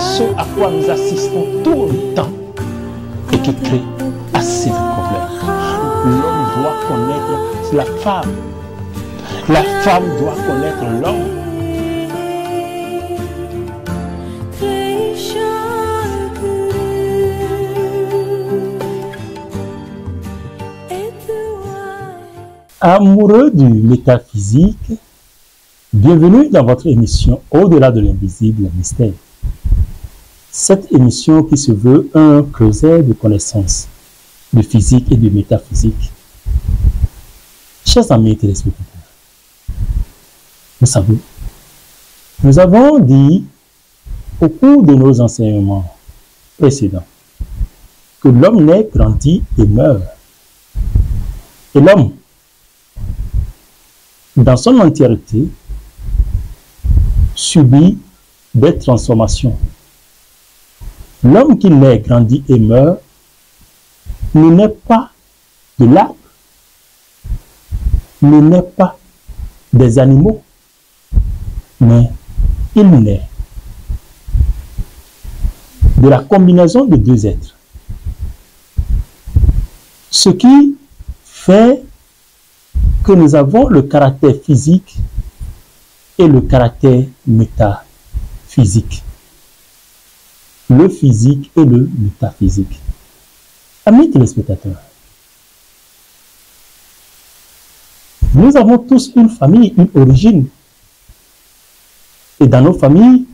ce à quoi nous assistons tout le temps et qui crée assez de problèmes. L'homme doit connaître la femme. La femme doit connaître l'homme. Amoureux du métaphysique, bienvenue dans votre émission Au-delà de l'invisible mystère. Cette émission qui se veut un creuset de connaissances de physique et de métaphysique. Chers amis téléspectateurs, vous savez, nous avons dit au cours de nos enseignements précédents que l'homme naît, grandit et meurt. Et l'homme, dans son entièreté, subit des transformations. L'homme qui naît, grandit et meurt ne naît pas de l'arbre, ne naît pas des animaux, mais il naît de la combinaison de deux êtres. Ce qui fait que nous avons le caractère physique et le caractère métaphysique. Le physique et le métaphysique. Amis téléspectateurs, nous avons tous une famille, une origine. Et dans nos familles,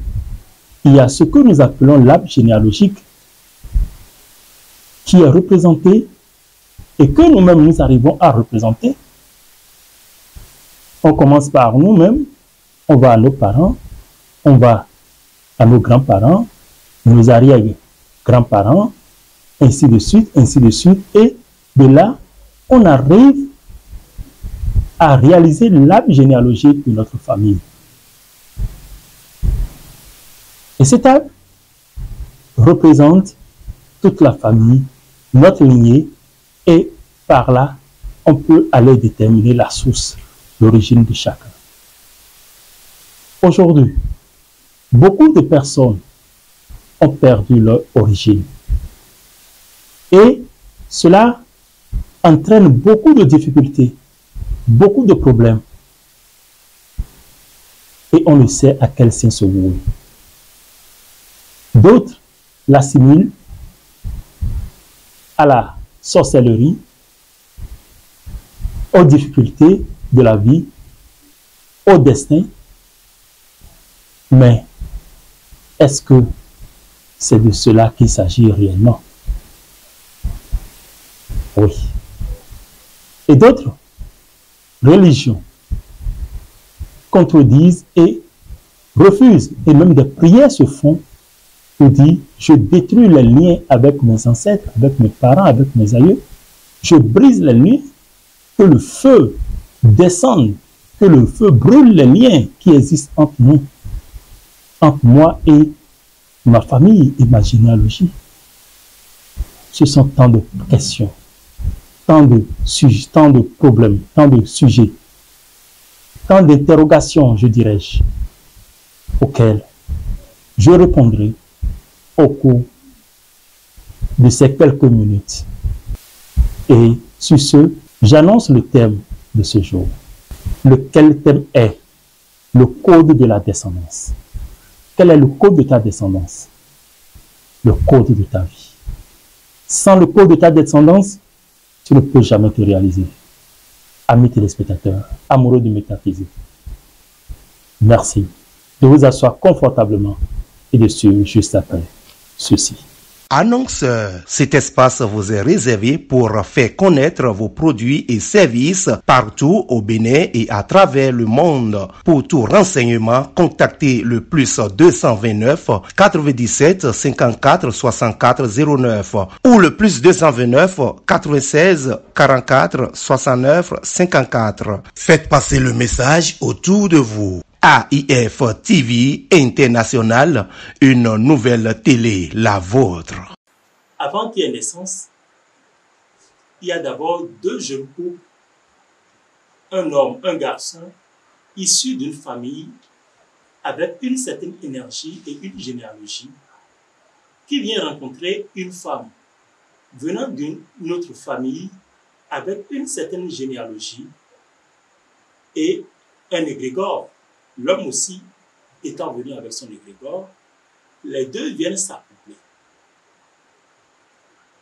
il y a ce que nous appelons l'arbre généalogique qui est représenté et que nous-mêmes nous arrivons à représenter. On commence par nous-mêmes, on va à nos parents, on va à nos grands-parents, nos arrière-grands-parents, ainsi de suite, et de là, on arrive à réaliser l'arbre généalogique de notre famille. Et cet arbre représente toute la famille, notre lignée, et par là, on peut aller déterminer la source, l'origine de chacun. Aujourd'hui, beaucoup de personnes ont perdu leur origine. Et cela entraîne beaucoup de difficultés, beaucoup de problèmes. Et on le sait à quel sens se vouer. D'autres l'assimilent à la sorcellerie, aux difficultés de la vie, au destin. Mais est-ce que c'est de cela qu'il s'agit réellement? Oui. Et d'autres religions contredisent et refusent, et même des prières se font pour dire: je détruis les liens avec mes ancêtres, avec mes parents, avec mes aïeux, je brise les liens, que le feu descende, que le feu brûle les liens qui existent entre nous, entre moi et ma famille et ma généalogie. Ce sont tant de questions, tant de sujets, tant de problèmes, tant de sujets, tant d'interrogations, je dirais-je, auxquelles je répondrai au cours de ces quelques minutes. Et sur ce, j'annonce le thème de ce jour. Lequel thème est le code de la descendance. Quel est le code de ta descendance? Le code de ta vie. Sans le code de ta descendance, tu ne peux jamais te réaliser. Amis téléspectateurs, amoureux du métaphysique, merci de vous asseoir confortablement et de suivre juste après ceci. Annonceur, cet espace vous est réservé pour faire connaître vos produits et services partout au Bénin et à travers le monde. Pour tout renseignement, contactez le plus 229 97 54 64 09 ou le plus 229 96 44 69 54. Faites passer le message autour de vous. AIF TV International, une nouvelle télé, la vôtre. Avant qu'il y ait naissance, il y a d'abord deux jeunes couples, un homme, un garçon, issus d'une famille avec une certaine énergie et une généalogie qui vient rencontrer une femme venant d'une autre famille avec une certaine généalogie et un égrégore, l'homme aussi étant venu avec son égrégore, les deux viennent s'accoupler.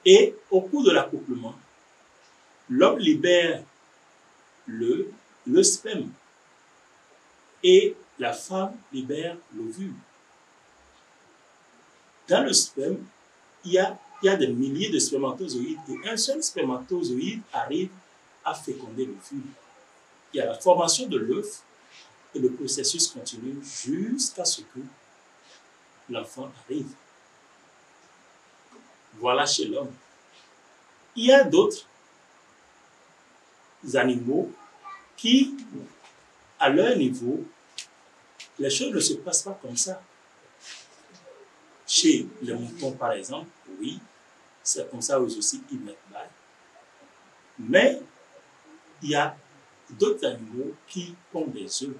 Et au cours de l'accouplement, l'homme libère le sperme et la femme libère l'ovule. Dans le sperme, il y a des milliers de spermatozoïdes et un seul spermatozoïde arrive à féconder l'ovule. Il y a la formation de l'œuf et le processus continue jusqu'à ce que l'enfant arrive. Voilà chez l'homme. Il y a d'autres animaux qui, à leur niveau, les choses ne se passent pas comme ça. Chez les moutons, par exemple, oui, c'est comme ça eux aussi ils mettent bail. Mais il y a d'autres animaux qui pondent des œufs.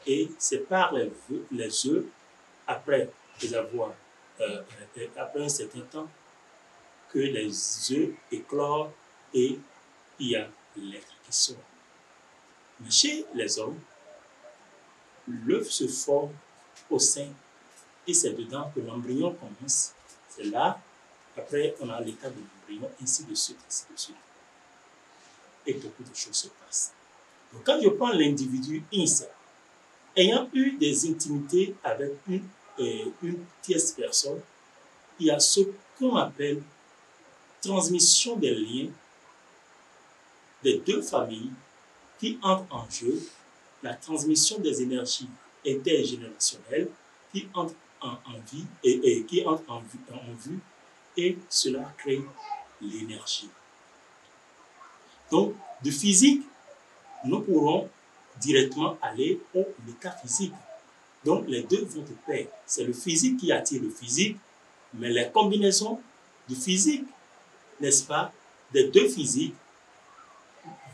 Et c'est par les œufs, après les avoir, après un certain temps, que les œufs éclorent et il y a l'être qui sort. Mais chez les hommes, l'œuf se forme au sein et c'est dedans que l'embryon commence. C'est là, après on a l'état de l'embryon, ainsi de suite, ainsi de suite. Et beaucoup de choses se passent. Donc quand je prends l'individu initial, ayant eu des intimités avec une tierce personne, il y a ce qu'on appelle transmission des liens des deux familles qui entrent en jeu, la transmission des énergies intergénérationnelles qui entrent en vie et qui entrent en vue, et cela crée l'énergie. Donc, de physique, nous pourrons directement aller au métaphysique. Donc, les deux vont de pair. C'est le physique qui attire le physique, mais les combinaisons du physique, n'est-ce pas, des deux physiques,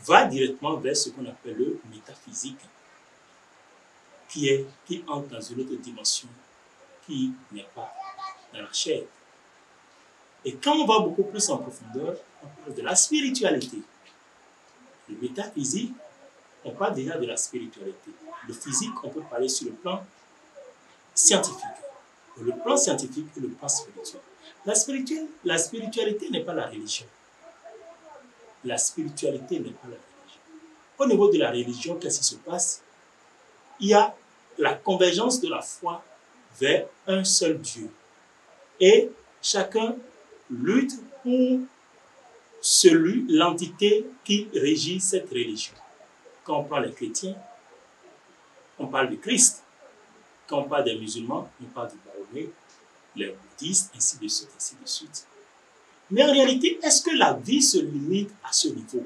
va directement vers ce qu'on appelle le métaphysique, qui entre dans une autre dimension qui n'est pas dans la chair. Et quand on va beaucoup plus en profondeur, on parle de la spiritualité. Le métaphysique, on parle déjà de la spiritualité. Le physique, on peut parler sur le plan scientifique. Le plan scientifique et le plan spirituel. La spiritualité n'est pas la religion. La spiritualité n'est pas la religion. Au niveau de la religion, qu'est-ce qui se passe? Il y a la convergence de la foi vers un seul Dieu. Et chacun lutte pour l'entité qui régit cette religion. Quand on parle des chrétiens, on parle de Christ. Quand on parle des musulmans, on parle de Mahomet, les bouddhistes, ainsi de suite, ainsi de suite. Mais en réalité, est-ce que la vie se limite à ce niveau?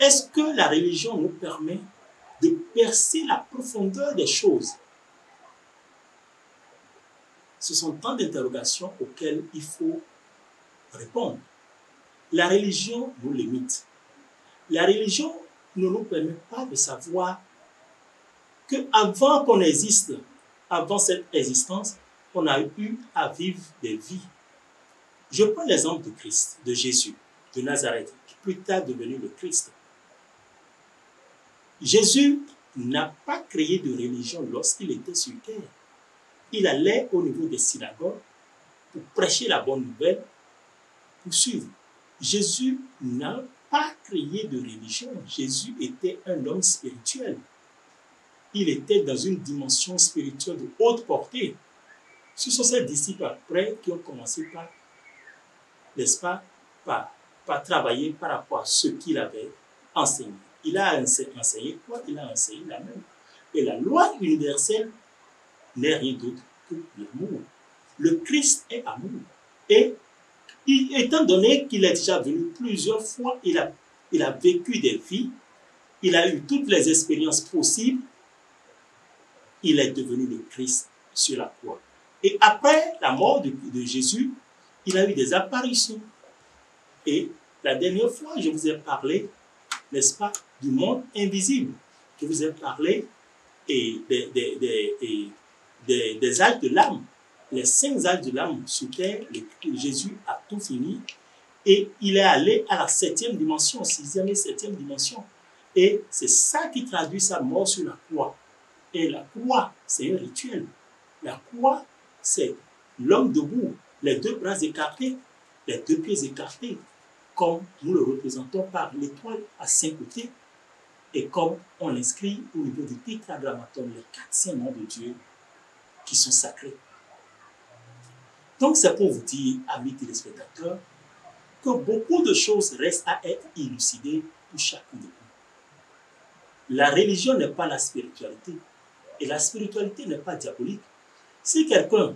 Est-ce que la religion nous permet de percer la profondeur des choses? Ce sont tant d'interrogations auxquelles il faut répondre. La religion nous limite. La religion ne nous permet pas de savoir qu'avant qu'on existe, avant cette existence, on a eu à vivre des vies. Je prends l'exemple de Christ, de Jésus, de Nazareth, qui plus tard est devenu le Christ. Jésus n'a pas créé de religion lorsqu'il était sur terre. Il allait au niveau des synagogues pour prêcher la bonne nouvelle, pour suivre. Jésus n'a pas créé de religion. Jésus était un homme spirituel. Il était dans une dimension spirituelle de haute portée. Ce sont ses disciples après qui ont commencé par, n'est-ce pas, par travailler par rapport à ce qu'il avait enseigné. Il a enseigné quoi? Il a enseigné l'amour. Et la loi universelle n'est rien d'autre que l'amour. Le Christ est amour. Et étant donné qu'il est déjà venu plusieurs fois, il a vécu des vies, il a eu toutes les expériences possibles, il est devenu le Christ sur la croix. Et après la mort de Jésus, il a eu des apparitions. Et la dernière fois, je vous ai parlé, n'est-ce pas, du monde invisible. Je vous ai parlé des âges de l'âme. les 5 âges de l'âme sur terre, Jésus a tout fini et il est allé à la 7e dimension, 6e et 7e dimension. Et c'est ça qui traduit sa mort sur la croix. Et la croix, c'est un rituel. La croix, c'est l'homme debout, les 2 bras écartés, les 2 pieds écartés, comme nous le représentons par l'étoile à 5 côtés, et comme on l'inscrit au niveau du tétragrammaton, les 4 saints noms de Dieu qui sont sacrés. Donc c'est pour vous dire, amis téléspectateurs, que beaucoup de choses restent à être élucidées pour chacun de nous. La religion n'est pas la spiritualité, et la spiritualité n'est pas diabolique. Si quelqu'un,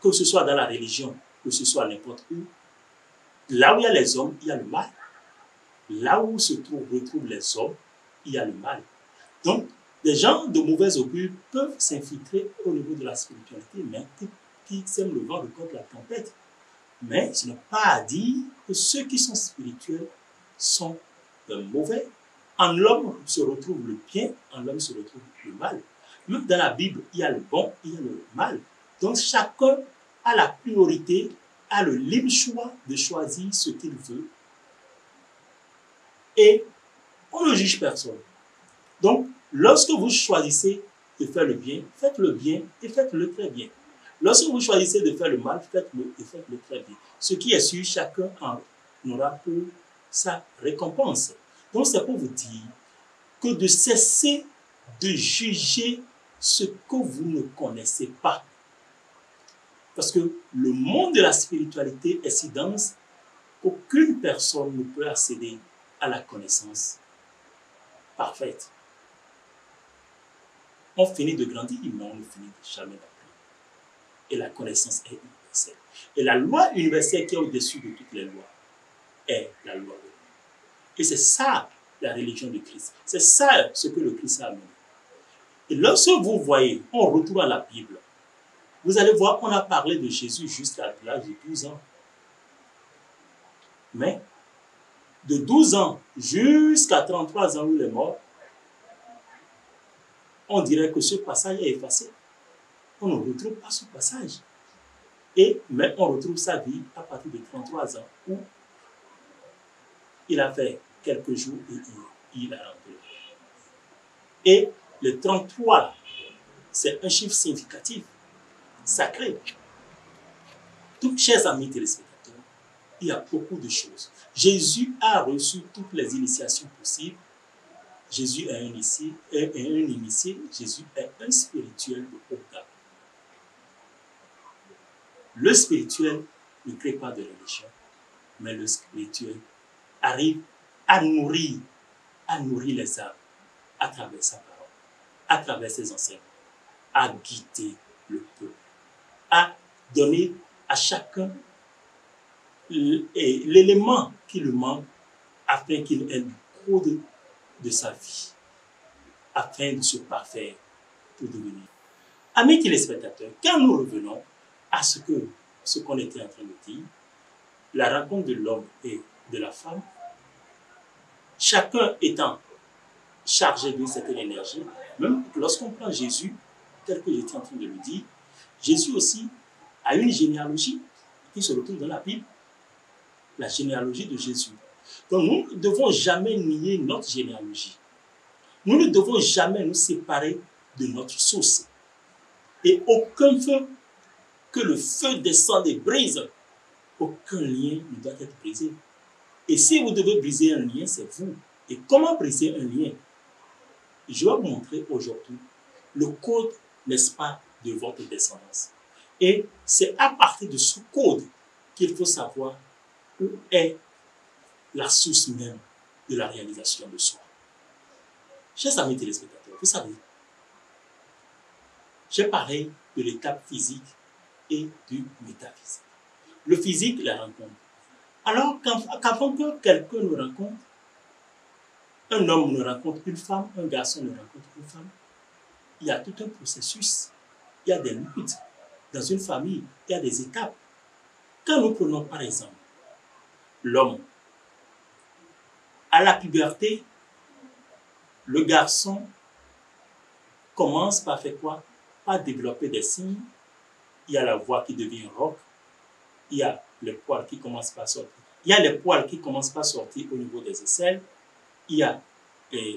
que ce soit dans la religion, que ce soit n'importe où, là où il y a les hommes, il y a le mal. Là où se retrouvent les hommes, il y a le mal. Donc, les gens de mauvais augure peuvent s'infiltrer au niveau de la spiritualité, mais qui sèment le vent contre la tempête. Mais ce n'est pas à dire que ceux qui sont spirituels sont mauvais. En l'homme se retrouve le bien, en l'homme se retrouve le mal. Même dans la Bible, il y a le bon, il y a le mal. Donc, chacun a la priorité, a le libre choix de choisir ce qu'il veut. Et on ne juge personne. Donc, lorsque vous choisissez de faire le bien, faites-le bien et faites-le très bien. Lorsque vous choisissez de faire le mal, faites-le et faites-le très bien. Ce qui est sûr, chacun en aura pour sa récompense. Donc, c'est pour vous dire que de cesser de juger ce que vous ne connaissez pas. Parce que le monde de la spiritualité est si dense qu'aucune personne ne peut accéder à la connaissance parfaite. On finit de grandir, mais on ne finit jamais d'apprendre. Et la connaissance est universelle. Et la loi universelle qui est au-dessus de toutes les lois est la loi de l'homme. Et c'est ça la religion de Christ. C'est ça ce que le Christ a amené. Et lorsque vous voyez, on retourne à la Bible, vous allez voir, on a parlé de Jésus jusqu'à l'âge de 12 ans. Mais de 12 ans jusqu'à 33 ans où il est mort, on dirait que ce passage est effacé. On ne retrouve pas ce passage. Mais on retrouve sa vie à partir de 33 ans où il a fait quelques jours et il a rentré. Et le 33, c'est un chiffre significatif, sacré. Donc, chers amis téléspectateurs, il y a beaucoup de choses. Jésus a reçu toutes les initiations possibles. Jésus est un initié, Jésus est un spirituel de haut gamme. Le spirituel ne crée pas de religion, mais le spirituel arrive à nourrir les âmes à travers sa parole, à travers ses enseignements, à guider le peuple, à donner à chacun l'élément qui lui manque afin qu'il ait le code de sa vie, afin de se parfaire pour devenir. Amis téléspectateurs, quand nous revenons à ce qu'on était en train de dire, la rencontre de l'homme et de la femme, chacun étant chargé d'une certaine énergie, même lorsqu'on prend Jésus, tel que j'étais en train de le dire, Jésus aussi a une généalogie qui se retrouve dans la Bible, la généalogie de Jésus. Donc nous ne devons jamais nier notre généalogie. Nous ne devons jamais nous séparer de notre source. Et aucun feu, que le feu descende et brise, aucun lien ne doit être brisé. Et si vous devez briser un lien, c'est vous. Et comment briser un lien? Je vais vous montrer aujourd'hui le code, n'est-ce pas, de votre descendance. Et c'est à partir de ce code qu'il faut savoir où est la source même de la réalisation de soi. Chers amis téléspectateurs, vous savez, j'ai parlé de l'étape physique et du métaphysique. Le physique, la rencontre. Alors, qu'avant que quelqu'un nous rencontre, un homme ne rencontre une femme, un garçon ne rencontre une femme, il y a tout un processus, il y a des luttes. Dans une famille, il y a des étapes. Quand nous prenons par exemple l'homme, à la puberté, le garçon commence par faire quoi? Par développer des signes il y a la voix qui devient rauque, il y a les poils qui commencent par sortir. Il y a les poils qui commencent par sortir au niveau des aisselles, il y a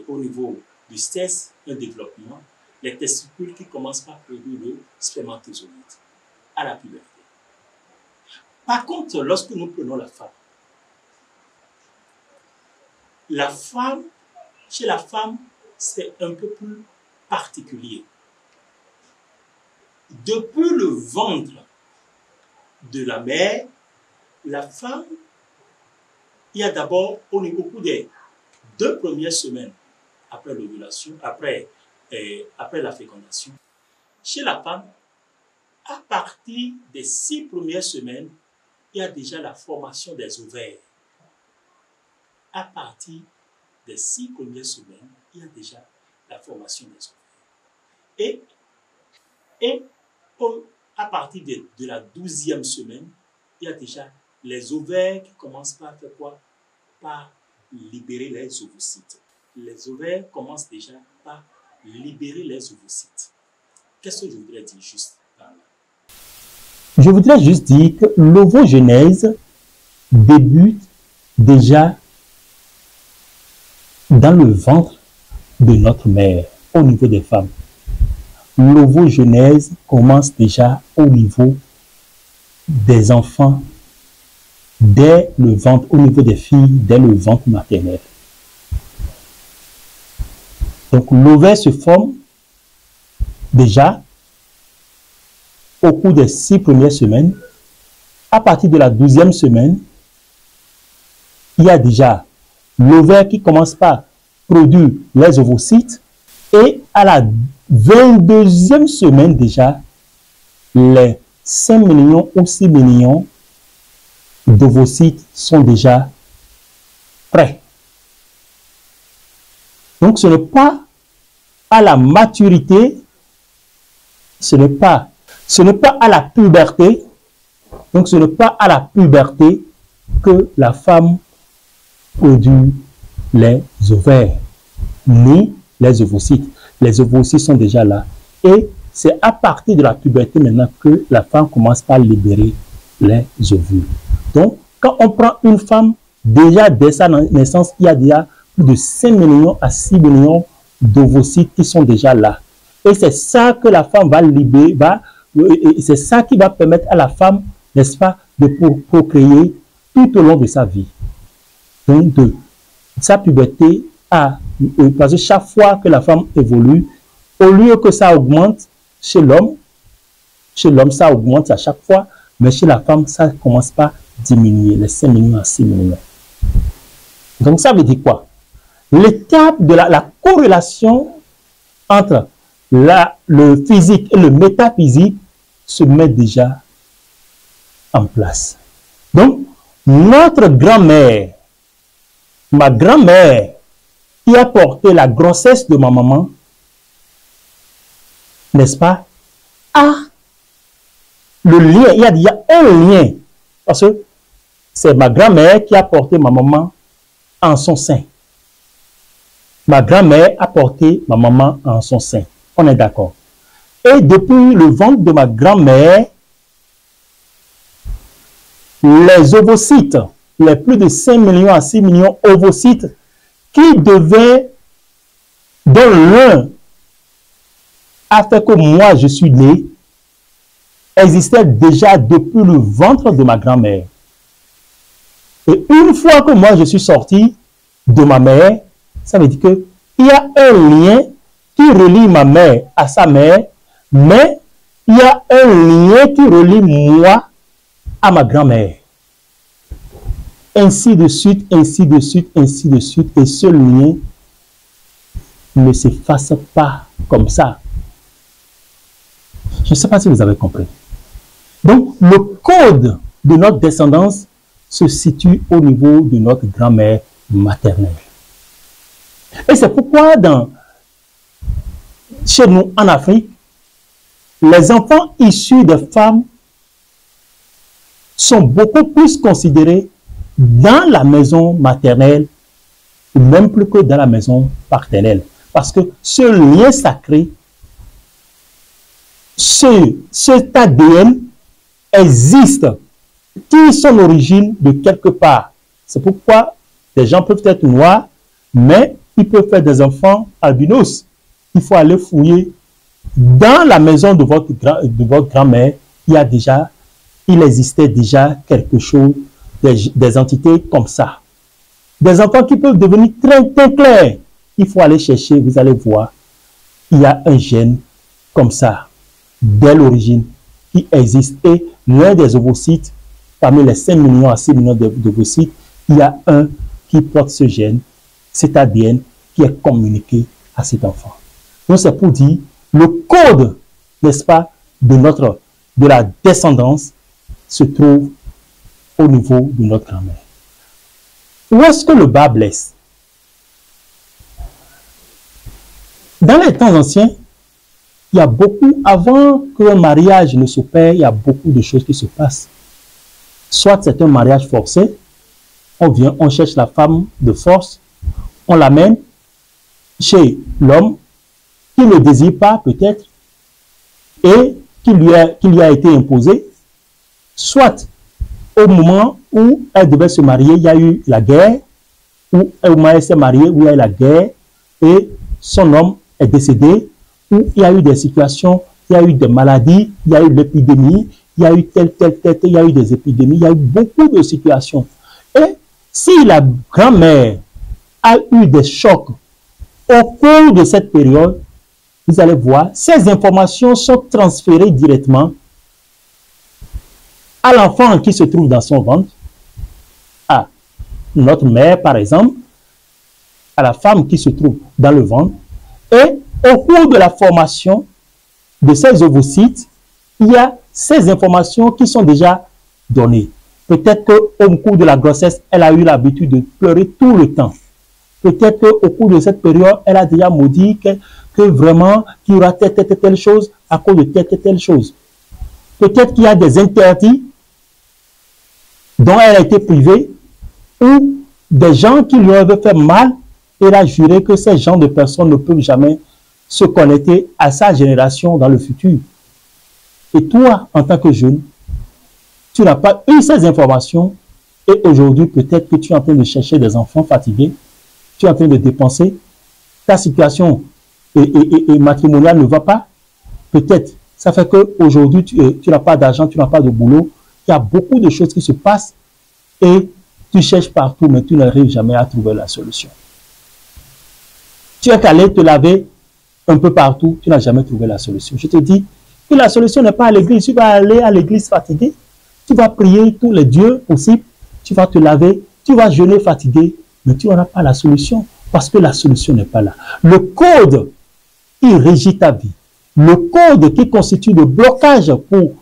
au niveau du stès un développement, les testicules qui commencent par produire le spermatozoïde à la puberté. Par contre, lorsque nous prenons la femme, chez la femme, c'est un peu plus particulier. Depuis le ventre de la mère, la femme, il y a d'abord au cours des 2 premières semaines après l'ovulation, après la fécondation, chez la femme, à partir des 6 premières semaines, il y a déjà la formation des ovaires. À partir des 6 premières semaines, il y a déjà la formation des ovaires. Et à partir de la 12e semaine, il y a déjà les ovaires qui commencent par faire quoi? Par libérer les ovocytes. Les ovaires commencent déjà par libérer les ovocytes. Qu'est-ce que je voudrais dire juste par là? Je voudrais juste dire que l'ovogénèse débute déjà dans le ventre de notre mère, au niveau des femmes. L'ovogénèse commence déjà au niveau des enfants, dès le ventre, au niveau des filles, dès le ventre maternel. Donc l'ovaire se forme déjà au cours des 6 premières semaines. À partir de la 12e semaine, il y a déjà l'ovaire qui commence par produire les ovocytes, et à la 22e semaine déjà, les 5 millions ou 6 millions d'ovocytes sont déjà prêts. Donc ce n'est pas à la maturité, ce n'est pas à la puberté, donc ce n'est pas à la puberté que la femme produit les ovaires, ni les ovocytes. Les ovocytes sont déjà là. Et c'est à partir de la puberté maintenant que la femme commence par libérer les ovules. Donc, quand on prend une femme, déjà dès sa naissance, il y a déjà plus de 5 millions à 6 millions d'ovocytes qui sont déjà là. Et c'est ça que la femme va libérer, c'est ça qui va permettre à la femme, n'est-ce pas, de procréer tout au long de sa vie. Donc, de sa puberté parce que chaque fois que la femme évolue, au lieu que ça augmente chez l'homme ça augmente à chaque fois, mais chez la femme, ça commence par diminuer, les 5 millions à 6 millions. Donc ça veut dire quoi? L'étape de la corrélation entre le physique et le métaphysique se met déjà en place. Donc, notre grand-mère, ma grand-mère, qui a porté la grossesse de ma maman, n'est-ce pas, a le lien, il y a un lien, parce que c'est ma grand-mère qui a porté ma maman en son sein. Ma grand-mère a porté ma maman en son sein. On est d'accord. Et depuis le ventre de ma grand-mère, les ovocytes, les plus de 5 millions à 6 millions d'ovocytes, qui devaient, dont l'un a fait que moi je suis né, existaient déjà depuis le ventre de ma grand-mère. Et une fois que moi je suis sorti de ma mère, ça veut dire qu'il y a un lien qui relie ma mère à sa mère, mais il y a un lien qui relie moi à ma grand-mère. Ainsi de suite, ainsi de suite, ainsi de suite. Et ce lien ne s'efface pas comme ça. Je ne sais pas si vous avez compris. Donc, le code de notre descendance se situe au niveau de notre grand-mère maternelle. Et c'est pourquoi chez nous, en Afrique, les enfants issus de femmes sont beaucoup plus considérés dans la maison maternelle, même plus que dans la maison paternelle. Parce que ce lien sacré cet ADN existe, tire son origine de quelque part. C'est pourquoi les gens peuvent être noirs, mais ils peuvent faire des enfants albinos. Il faut aller fouiller. Dans la maison de votre grand-mère, il existait déjà quelque chose, des entités comme ça. Des enfants qui peuvent devenir très, très clairs. Il faut aller chercher, vous allez voir. Il y a un gène comme ça, dès l'origine, qui existe. Et l'un des ovocytes, parmi les 5 millions à 6 millions d'ovocytes, il y a un qui porte ce gène, cet ADN, qui est communiqué à cet enfant. Donc c'est pour dire, le code, n'est-ce pas, de la descendance se trouve au niveau de notre grand-mère. Où est-ce que le bas blesse? Dans les temps anciens, il y a beaucoup, avant qu'un mariage ne s'opère, il y a beaucoup de choses qui se passent. Soit c'est un mariage forcé, on vient, on cherche la femme de force, on l'amène chez l'homme qui ne désire pas peut-être et qui lui a été imposé. Soit au moment où elle devait se marier, il y a eu la guerre, ou au moment où elle s'est mariée, où il y a eu la guerre, et son homme est décédé, où il y a eu des situations, il y a eu des maladies, il y a eu l'épidémie, il y a eu il y a eu des épidémies, il y a eu beaucoup de situations. Et si la grand-mère a eu des chocs au cours de cette période, vous allez voir, ces informations sont transférées directement à l'enfant qui se trouve dans son ventre, à notre mère par exemple, à la femme qui se trouve dans le ventre, et au cours de la formation de ces ovocytes, il y a ces informations qui sont déjà données. Peut-être qu'au cours de la grossesse, elle a eu l'habitude de pleurer tout le temps. Peut-être qu'au cours de cette période, elle a déjà maudit que vraiment, qu'il y aura telle chose à cause de telle chose. Peut-être qu'il y a des interdits dont elle a été privée, ou des gens qui lui avaient fait mal, et elle a juré que ces gens de personnes ne peuvent jamais se connecter à sa génération dans le futur. Et toi, en tant que jeune, tu n'as pas eu ces informations, et aujourd'hui, peut-être que tu es en train de chercher des enfants fatigués, tu es en train de dépenser, ta situation et matrimoniale ne va pas. Peut-être, ça fait qu'aujourd'hui, tu n'as pas d'argent, tu n'as pas de boulot, il y a beaucoup de choses qui se passent, et tu cherches partout, mais tu n'arrives jamais à trouver la solution. Tu es allé te laver un peu partout, tu n'as jamais trouvé la solution. Je te dis que la solution n'est pas à l'église. Tu vas aller à l'église fatigué, tu vas prier tous les dieux possibles, tu vas te laver, tu vas jeûner fatigué, mais tu n'auras pas la solution parce que la solution n'est pas là. Le code qui régit ta vie, le code qui constitue le blocage pour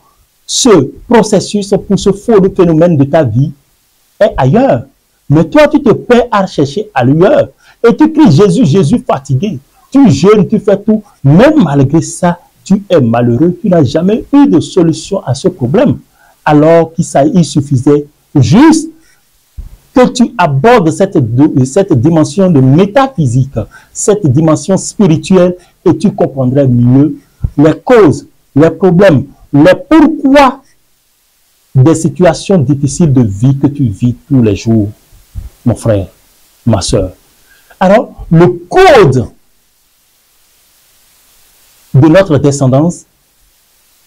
ce processus, pour ce faux phénomène de ta vie est ailleurs. Mais toi, tu te perds à chercher ailleurs. Et tu cries Jésus, Jésus fatigué. Tu jeûnes, tu fais tout. Même malgré ça, tu es malheureux. Tu n'as jamais eu de solution à ce problème. Alors qu'il suffisait juste que tu abordes cette dimension de métaphysique, cette dimension spirituelle, et tu comprendrais mieux les causes, les problèmes, les pourquoi des situations difficiles de vie que tu vis tous les jours, mon frère, ma soeur. Alors, le code de notre descendance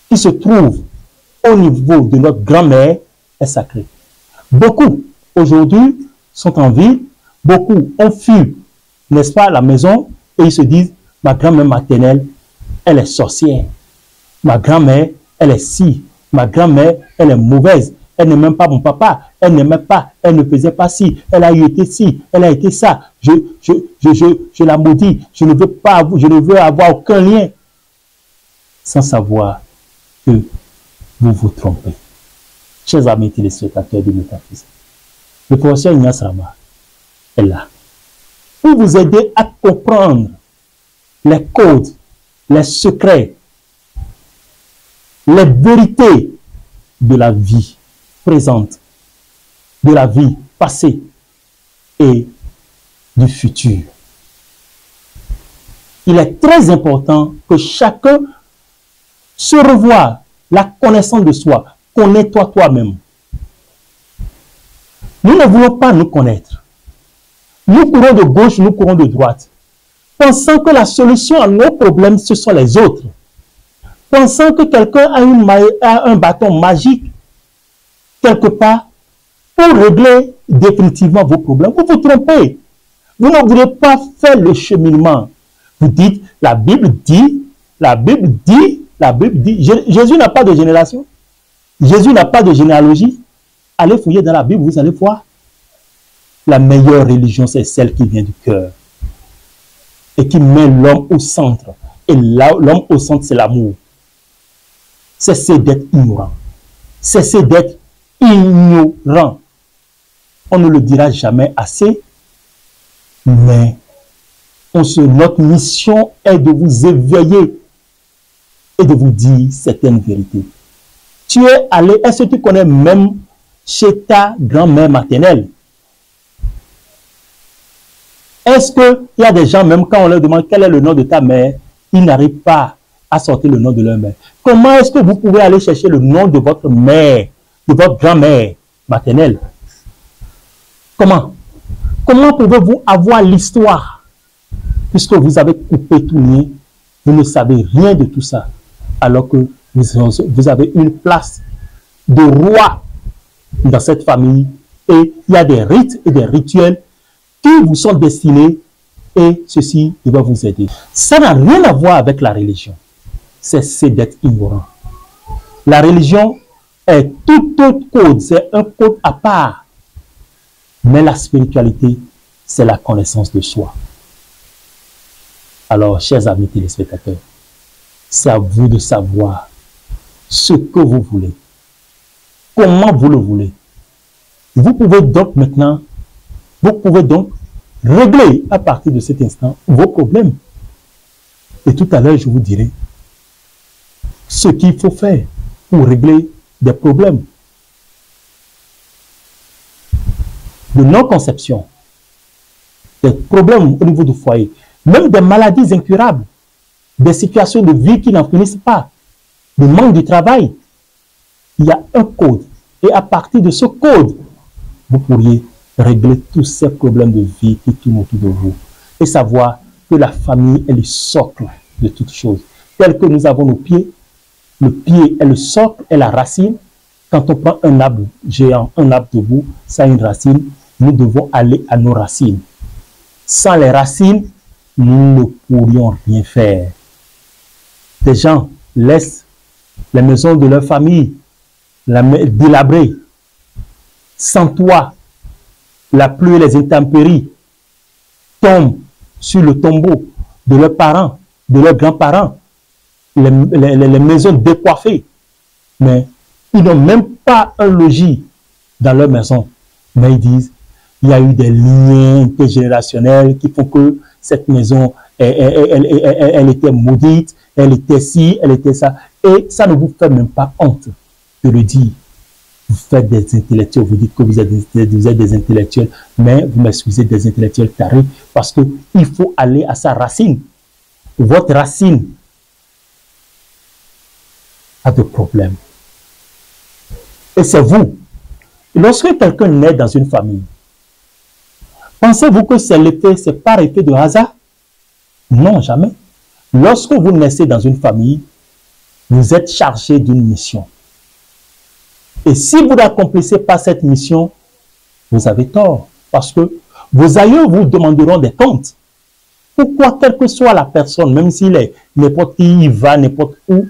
qui se trouve au niveau de notre grand-mère est sacré. Beaucoup, aujourd'hui, sont en ville, beaucoup ont fui, n'est-ce pas, la maison, et ils se disent, ma grand-mère maternelle, elle est sorcière. Ma grand-mère, elle est ci. Ma grand-mère, elle est mauvaise. Elle n'aime pas mon papa. Elle n'aimait pas. Elle ne faisait pas ci. Elle a été ci. Elle a été ça. Je la maudis. Je ne veux avoir aucun lien. Sans savoir que vous vous trompez. Chers amis téléspectateurs de Métaphysique, le professeur Ignace Rama est là pour vous aider à comprendre les codes, les secrets, les vérités de la vie présente, de la vie passée et du futur. Il est très important que chacun se revoir, la connaissance de soi. Connais-toi toi-même. Nous ne voulons pas nous connaître. Nous courons de gauche, nous courons de droite. Pensant que la solution à nos problèmes, ce sont les autres. Pensant que quelqu'un a un bâton magique, quelque part, pour régler définitivement vos problèmes. Vous vous trompez. Vous ne voulez pas faire le cheminement. Vous dites, la Bible dit, la Bible dit, la Bible dit. Jésus n'a pas de génération. Jésus n'a pas de généalogie. Allez fouiller dans la Bible, vous allez voir. La meilleure religion, c'est celle qui vient du cœur. Et qui met l'homme au centre. Et l'homme au centre, c'est l'amour. Cessez d'être ignorant. Cessez d'être ignorant. On ne le dira jamais assez, mais notre mission est de vous éveiller et de vous dire certaines vérités. Tu es allé, est-ce que tu connais même chez ta grand-mère maternelle? Est-ce qu'il y a des gens, même quand on leur demande quel est le nom de ta mère, ils n'arrivent pas à sortir le nom de leur mère? Comment est-ce que vous pouvez aller chercher le nom de votre mère, de votre grand-mère maternelle? Comment? Comment pouvez-vous avoir l'histoire? Puisque vous avez coupé tout lien, vous ne savez rien de tout ça, alors que vous avez une place de roi dans cette famille, et il y a des rites et des rituels qui vous sont destinés, et ceci va vous aider. Ça n'a rien à voir avec la religion. C'est d'être ignorant. La religion est tout autre code, c'est un code à part. Mais la spiritualité, c'est la connaissance de soi. Alors, chers amis téléspectateurs, c'est à vous de savoir ce que vous voulez, comment vous le voulez. Vous pouvez donc maintenant, régler à partir de cet instant vos problèmes. Et tout à l'heure, je vous dirai ce qu'il faut faire pour régler des problèmes de non-conception, des problèmes au niveau du foyer, même des maladies incurables, des situations de vie qui n'en finissent pas, le manque du travail. Il y a un code. Et à partir de ce code, vous pourriez régler tous ces problèmes de vie qui tournent autour de vous. Et savoir que la famille est le socle de toutes choses. Tel que nous avons nos pieds, le pied est le socle, est la racine. Quand on prend un arbre géant, un arbre debout, ça a une racine. Nous devons aller à nos racines. Sans les racines, nous ne pourrions rien faire. Des gens laissent les maisons de leur famille délabrées, sans toit. La pluie et les intempéries tombent sur le tombeau de leurs parents, de leurs grands-parents, les maisons décoiffées. Mais ils n'ont même pas un logis dans leur maison. Mais ils disent, il y a eu des liens intergénérationnels qui font que cette maison, elle était maudite, elle était ci, elle était ça. Et ça ne vous fait même pas honte de le dire. Vous faites des intellectuels, vous dites que vous êtes des intellectuels, mais vous m'excusez, des intellectuels tarés, parce qu'il faut aller à sa racine. Votre racine a des problèmes. Et c'est vous. Lorsque quelqu'un naît dans une famille, pensez-vous que c'est par effet de hasard? Non, jamais. Lorsque vous naissez dans une famille, vous êtes chargé d'une mission. Et si vous n'accomplissez pas cette mission, vous avez tort. Parce que vos aïeux vous demanderont des comptes. Pourquoi, quelle que soit la personne, même s'il est n'importe qui, il va n'importe où,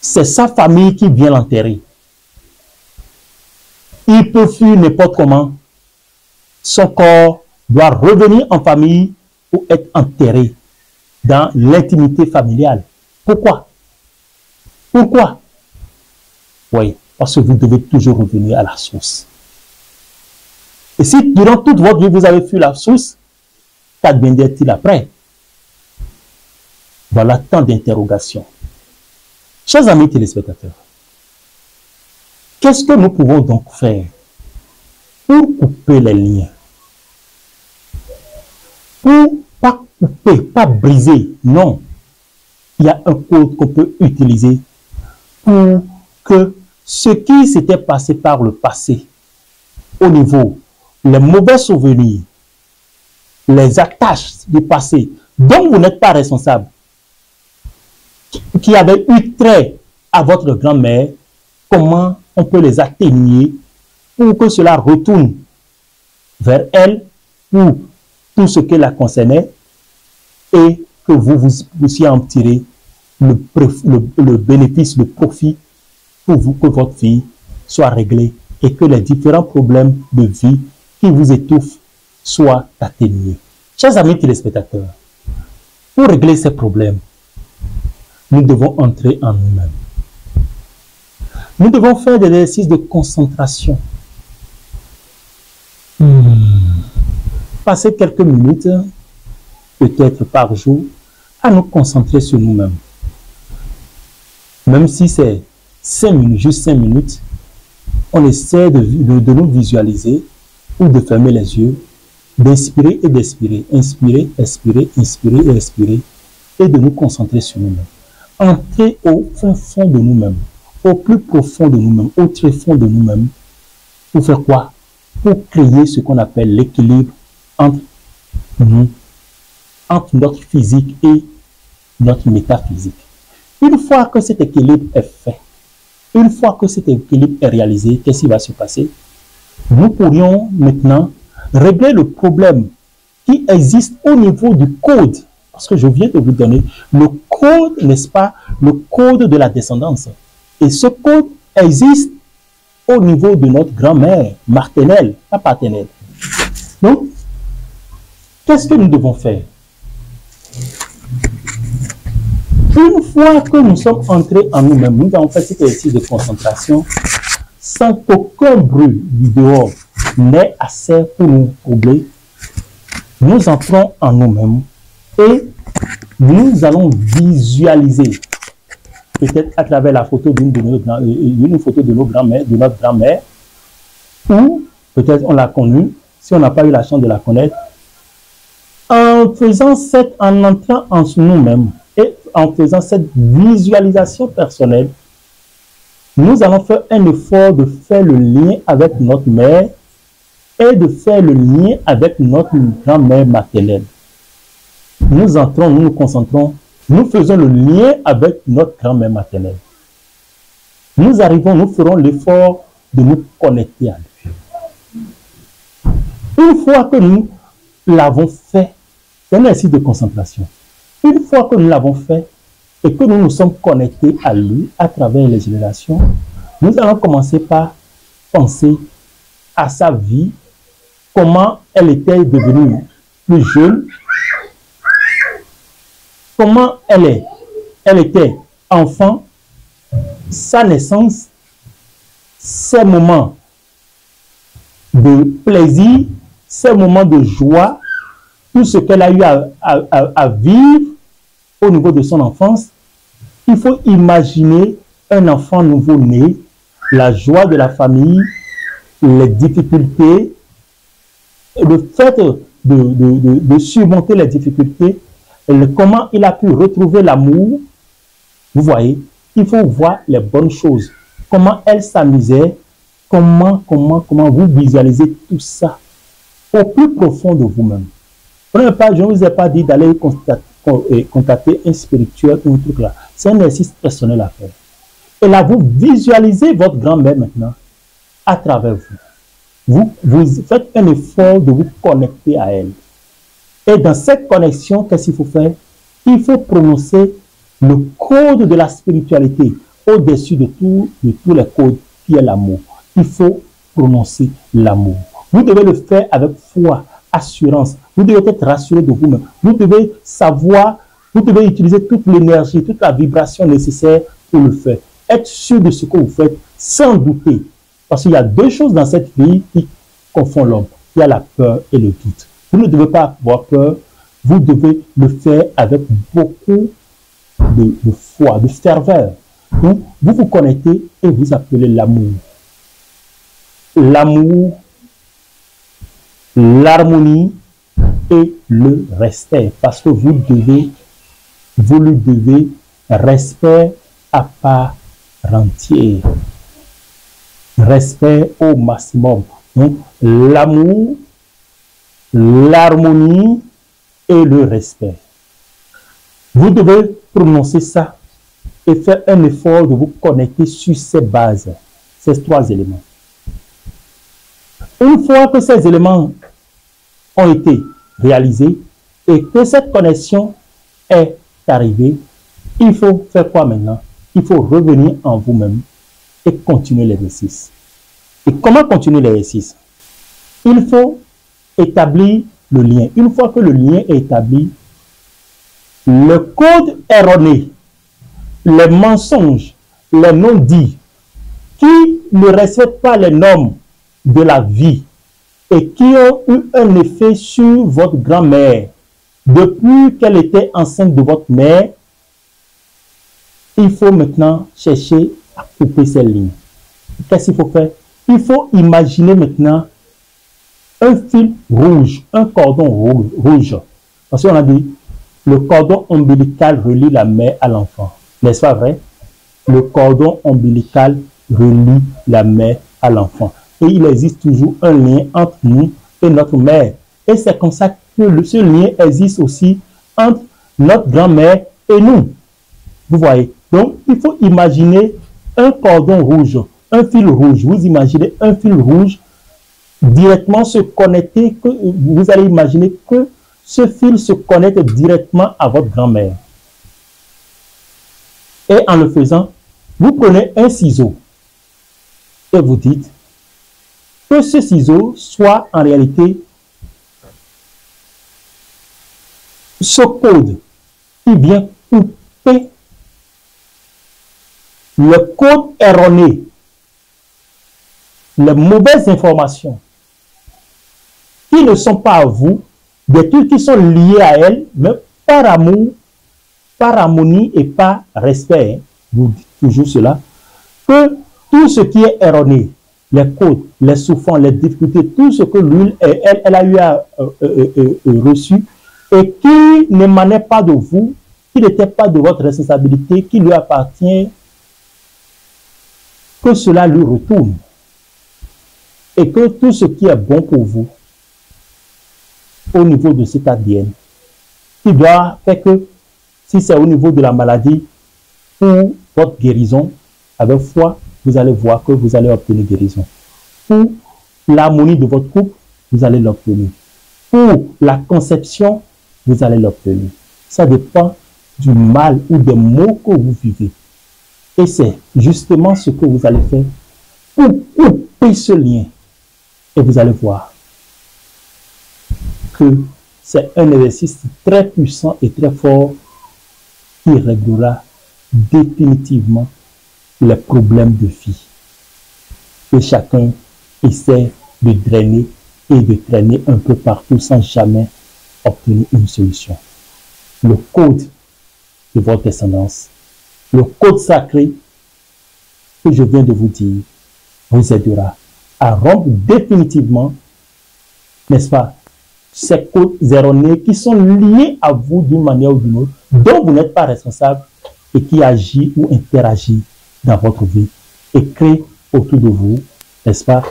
c'est sa famille qui vient l'enterrer. Il peut fuir n'importe comment. Son corps doit revenir en famille ou être enterré dans l'intimité familiale. Pourquoi? Pourquoi? Oui, parce que vous devez toujours revenir à la source. Et si durant toute votre vie, vous avez fui la source, qu'adviendra-t-il après? Voilà tant d'interrogations. Chers amis téléspectateurs, qu'est-ce que nous pouvons donc faire pour couper les liens? Pour pas couper, pas briser, non. il y a un code qu'on peut utiliser pour que ce qui s'était passé par le passé, au niveau, les mauvais souvenirs, les attaches du passé, dont vous n'êtes pas responsable, qui avaient eu trait à votre grand-mère, comment on peut les atténuer pour que cela retourne vers elle, pour tout ce qui la concernait, et que vous puissiez en tirer le bénéfice, le profit, pour vous, que votre vie soit réglée et que les différents problèmes de vie qui vous étouffent soient atténués. Chers amis téléspectateurs, pour régler ces problèmes, nous devons entrer en nous-mêmes. Nous devons faire des exercices de concentration. Passer quelques minutes, peut-être par jour, à nous concentrer sur nous-mêmes. Même si c'est 5 minutes, juste 5 minutes, on essaie de nous visualiser ou de fermer les yeux, d'inspirer et d'expirer, inspirer, expirer, inspirer et expirer, et de nous concentrer sur nous-mêmes. Entrer au fond de nous-mêmes, au plus profond de nous-mêmes, au très fond de nous-mêmes, pour faire quoi? Pour créer ce qu'on appelle l'équilibre entre nous, entre notre physique et notre métaphysique. Une fois que cet équilibre est fait, une fois que cet équilibre est réalisé, qu'est-ce qui va se passer? Nous pourrions maintenant régler le problème qui existe au niveau du code. Parce que je viens de vous donner le code, n'est-ce pas? Le code de la descendance. Et ce code existe au niveau de notre grand-mère maternelle, pas paternelle. Donc, qu'est-ce que nous devons faire? Une fois que nous sommes entrés en nous-mêmes, nous avons fait cet exercice de concentration sans qu'aucun bruit du dehors n'ait assez pour nous troubler. Nous entrons en nous-mêmes et nous allons visualiser, peut-être à travers la photo d'une photo de notre grand-mère, ou peut-être on l'a connue, si on n'a pas eu la chance de la connaître, en entrant en nous-mêmes et en faisant cette visualisation personnelle, nous allons faire un effort de faire le lien avec notre mère et de faire le lien avec notre grand-mère maternelle. Nous entrons, nous nous concentrons, nous faisons le lien avec notre grand-mère maternelle. Nous arrivons, nous ferons l'effort de nous connecter à lui. Une fois que nous l'avons fait, c'est un exercice de concentration. Une fois que nous l'avons fait et que nous nous sommes connectés à lui à travers les générations, nous allons commencer par penser à sa vie, comment elle était devenue plus jeune, comment elle était enfant, sa naissance, ses moments de plaisir, ses moments de joie, tout ce qu'elle a eu à vivre au niveau de son enfance. Il faut imaginer un enfant nouveau-né, la joie de la famille, les difficultés, le fait de surmonter les difficultés, comment il a pu retrouver l'amour. Vous voyez, il faut voir les bonnes choses. Comment elle s'amusait, comment vous visualisez tout ça au plus profond de vous-même. Je ne vous ai pas dit d'aller contacter un spirituel ou un truc là. C'est un exercice personnel à faire. Et là, vous visualisez votre grand-mère maintenant à travers vous. Vous faites un effort de vous connecter à elle. Et dans cette connexion, qu'est-ce qu'il faut faire? Il faut prononcer le code de la spiritualité au-dessus de tous les codes qui est l'amour. Il faut prononcer l'amour. Vous devez le faire avec foi, assurance. Vous devez être rassuré de vous-même. Vous devez savoir, vous devez utiliser toute l'énergie, toute la vibration nécessaire pour le faire. Être sûr de ce que vous faites sans douter. Parce qu'il y a deux choses dans cette vie qui confondent l'homme. Il y a la peur et le doute. Vous ne devez pas avoir peur. Vous devez le faire avec beaucoup de foi, de ferveur. Donc, vous vous connectez et vous appelez l'amour. L'amour, l'harmonie et le respect. Parce que vous lui devez respect à part entière. Respect au maximum. Donc, l'amour, l'harmonie et le respect. Vous devez prononcer ça et faire un effort de vous connecter sur ces bases, ces 3 éléments. Une fois que ces éléments ont été réalisés et que cette connexion est arrivée, il faut faire quoi maintenant? Il faut revenir en vous-même et continuer l'exercice. Et comment continuer l'exercice? Il faut établir le lien. Une fois que le lien est établi, le code erroné, les mensonges, les non-dits, qui ne respectent pas les normes de la vie et qui ont eu un effet sur votre grand-mère depuis qu'elle était enceinte de votre mère, il faut maintenant chercher à couper ces lignes. Qu'est-ce qu'il faut faire? Il faut imaginer maintenant un fil rouge, un cordon rouge. Parce qu'on a dit, le cordon ombilical relie la mère à l'enfant. N'est-ce pas vrai? Le cordon ombilical relie la mère à l'enfant. Et il existe toujours un lien entre nous et notre mère. Et c'est comme ça que ce lien existe aussi entre notre grand-mère et nous. Vous voyez? Donc, il faut imaginer un cordon rouge, un fil rouge. Vous imaginez un fil rouge directement se connecter, que vous allez imaginer que ce fil se connecte directement à votre grand-mère. Et en le faisant, vous prenez un ciseau et vous dites que ce ciseau soit en réalité ce code qui vient couper le code erroné, les mauvaises informations qui ne sont pas à vous, des trucs qui sont liés à elle, mais par amour, par harmonie et par respect. Vous dites toujours cela, que tout ce qui est erroné, les codes, les souffrances, les difficultés, tout ce que lui, elle a eu à reçu et qui n'émanait pas de vous, qui n'était pas de votre responsabilité, qui lui appartient, que cela lui retourne. Et que tout ce qui est bon pour vous, au niveau de cet ADN, qui doit faire que, si c'est au niveau de la maladie, pour votre guérison, avec foi, vous allez voir que vous allez obtenir guérison. Pour l'harmonie de votre couple, vous allez l'obtenir. Pour la conception, vous allez l'obtenir. Ça dépend du mal ou des maux que vous vivez. Et c'est justement ce que vous allez faire pour couper ce lien. Et vous allez voir que c'est un exercice très puissant et très fort qui réglera définitivement les problèmes de vie. Et chacun essaie de drainer et de traîner un peu partout sans jamais obtenir une solution. Le code de votre descendance, le code sacré que je viens de vous dire, vous aidera à rompre définitivement, n'est-ce pas, ces codes erronés qui sont liés à vous d'une manière ou d'une autre, dont vous n'êtes pas responsable et qui agit ou interagit dans votre vie et crée autour de vous, n'est-ce pas,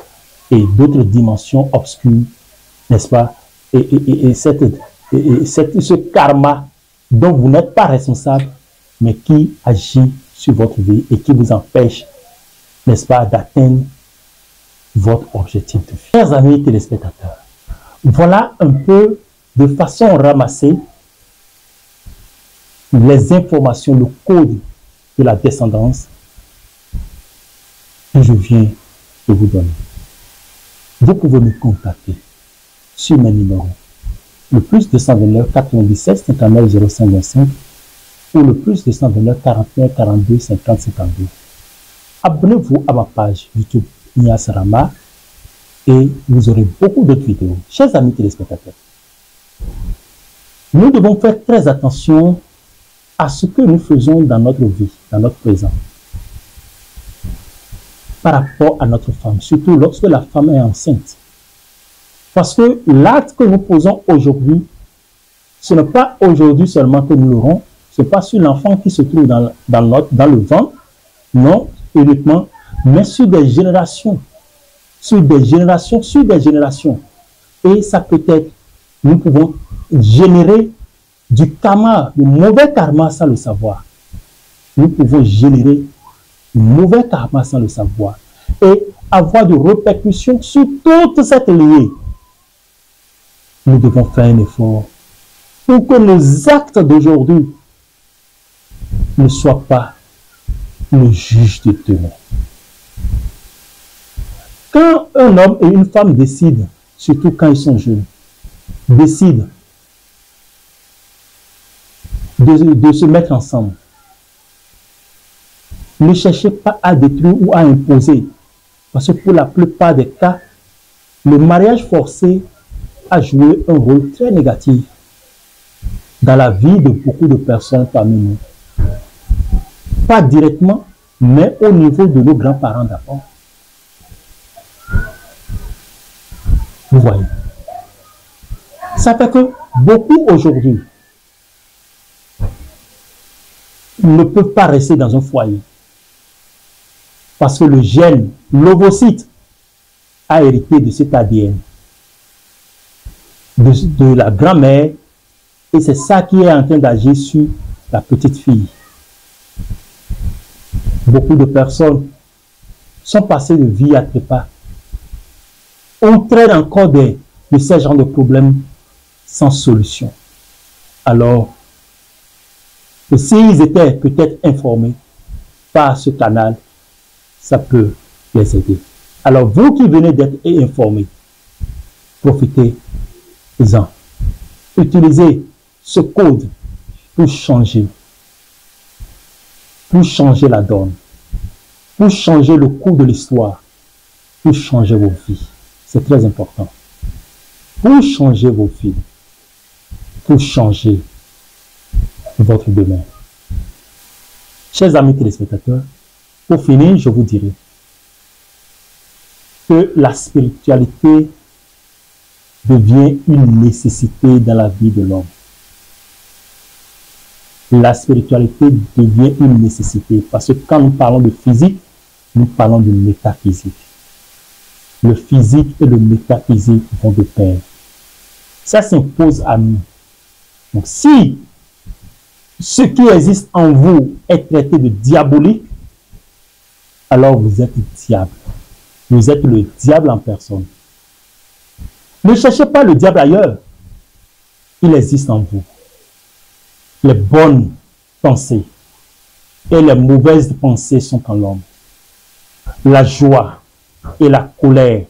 et d'autres dimensions obscures, n'est-ce pas, et ce karma dont vous n'êtes pas responsable, mais qui agit sur votre vie et qui vous empêche, n'est-ce pas, d'atteindre votre objectif de vie. Chers amis téléspectateurs, voilà un peu de façon ramassée les informations, le code de la descendance que je viens de vous donner. Vous pouvez me contacter sur mes numéros, le plus 229 97 59 05 25 ou le plus 229 41 42 50 52. Abonnez-vous à ma page YouTube Ignace Rama et vous aurez beaucoup d'autres vidéos. Chers amis téléspectateurs, nous devons faire très attention à ce que nous faisons dans notre vie, dans notre présent, par rapport à notre femme, surtout lorsque la femme est enceinte. Parce que l'acte que nous posons aujourd'hui, ce n'est pas aujourd'hui seulement que nous l'aurons, Ce n'est pas sur l'enfant qui se trouve dans le ventre, non, uniquement, mais sur des générations. Sur des générations, sur des générations. Et ça peut être, nous pouvons générer du karma, du mauvais karma sans le savoir. Nous pouvons générer du mauvais karma sans le savoir. Et avoir des répercussions sur toute cette lignée. Nous devons faire un effort pour que nos actes d'aujourd'hui ne soient pas le juge de demain. Quand un homme et une femme décident, surtout quand ils sont jeunes, décident de se mettre ensemble, ne cherchez pas à détruire ou à imposer, parce que pour la plupart des cas, le mariage forcé a joué un rôle très négatif dans la vie de beaucoup de personnes parmi nous. Pas directement, mais au niveau de nos grands-parents d'abord. Vous voyez. Ça fait que beaucoup aujourd'hui ne peuvent pas rester dans un foyer. Parce que le gène, l'ovocyte, a hérité de cet ADN, de la grand-mère, et c'est ça qui est en train d'agir sur la petite fille. Beaucoup de personnes sont passées de vie à trépas. On traite encore de ces genres de problèmes sans solution. Alors, s'ils étaient peut-être informés par ce canal, ça peut les aider. Alors, vous qui venez d'être informés, profitez-en. Utilisez ce code pour changer la donne, pour changer le cours de l'histoire, pour changer vos vies. C'est très important. Pour changer vos vies, pour changer votre demain. Chers amis téléspectateurs, pour finir, je vous dirai que la spiritualité devient une nécessité dans la vie de l'homme. La spiritualité devient une nécessité parce que quand nous parlons de physique, nous parlons de métaphysique. Le physique et le métaphysique vont de pair. Ça s'impose à nous. Donc si ce qui existe en vous est traité de diabolique, alors vous êtes diable. Vous êtes le diable en personne. Ne cherchez pas le diable ailleurs. Il existe en vous. Les bonnes pensées et les mauvaises pensées sont en l'homme. La joie et la colère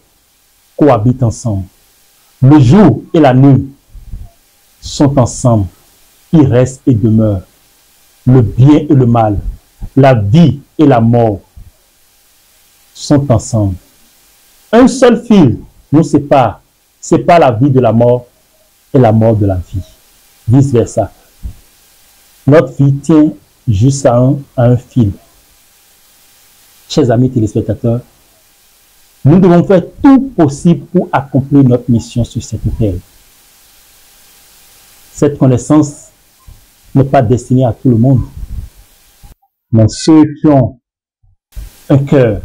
cohabitent ensemble. Le jour et la nuit sont ensemble. Ils restent et demeurent. Le bien et le mal, la vie et la mort sont ensemble. Un seul fil nous sépare. C'est pas la vie de la mort et la mort de la vie. Vice versa. Notre vie tient juste à un fil. Chers amis téléspectateurs, nous devons faire tout possible pour accomplir notre mission sur cette terre. Cette connaissance n'est pas destinée à tout le monde, mais ceux qui ont un cœur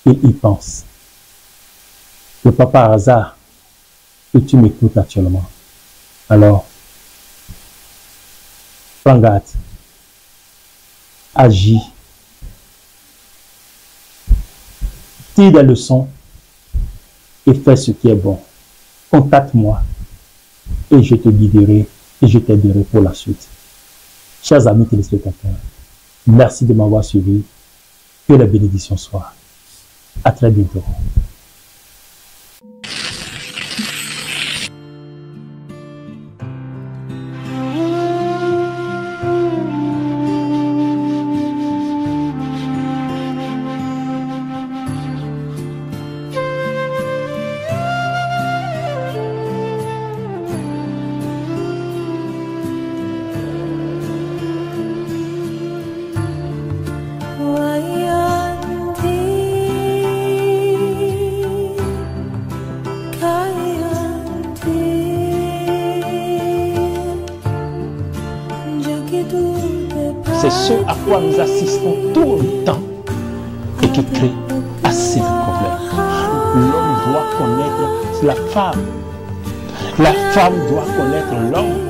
et y pensent. Ce n'est pas par hasard que tu m'écoutes actuellement. Alors, prends garde, agis, tire des leçons et fais ce qui est bon. Contacte-moi et je te guiderai et je t'aiderai pour la suite. Chers amis téléspectateurs, merci de m'avoir suivi. Que la bénédiction soit. À très bientôt. C'est ce à quoi nous assistons tout le temps et qui crée assez de problèmes. L'homme doit connaître la femme. La femme doit connaître l'homme.